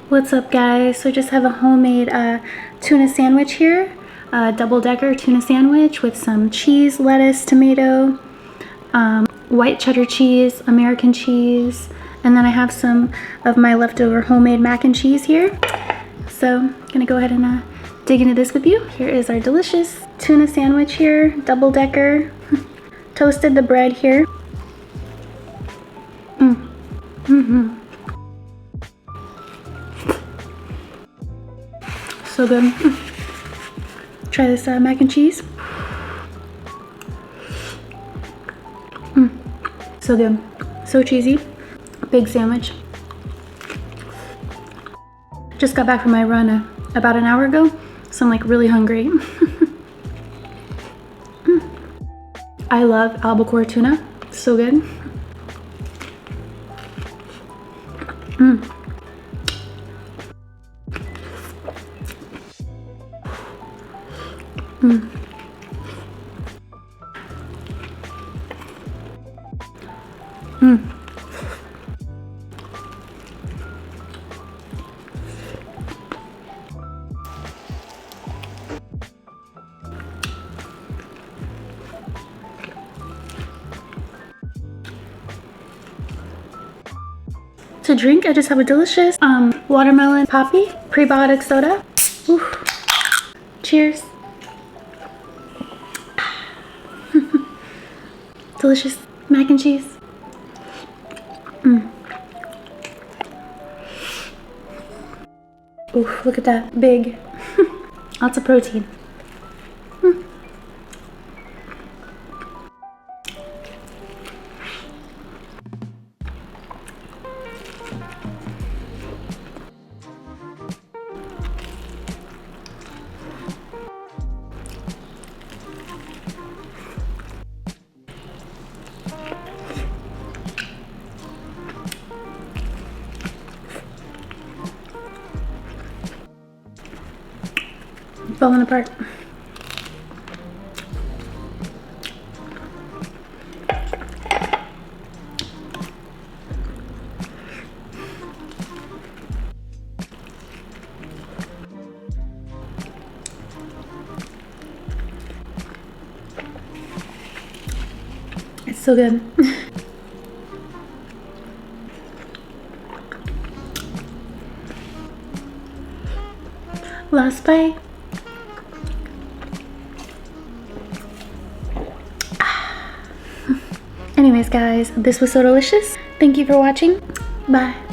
What's up, guys? So I just have a homemade tuna sandwich here, double-decker tuna sandwich with some cheese, lettuce, tomato, white cheddar cheese, American cheese, and then I have some of my leftover homemade mac and cheese here. So I'm gonna go ahead and dig into this with you. Here is our delicious tuna sandwich here, double-decker. Toasted the bread here. So good. Try this mac and cheese. So good. So cheesy. Big sandwich. Just got back from my run about an hour ago, so I'm like really hungry. I love albacore tuna. So good. To drink, I just have a delicious watermelon poppy prebiotic soda. Oof. Cheers. Delicious mac and cheese. Oof, look at that, big. Lots of protein. Falling apart. It's so good. Last bite. Anyways, guys, this was so delicious. Thank you for watching. Bye.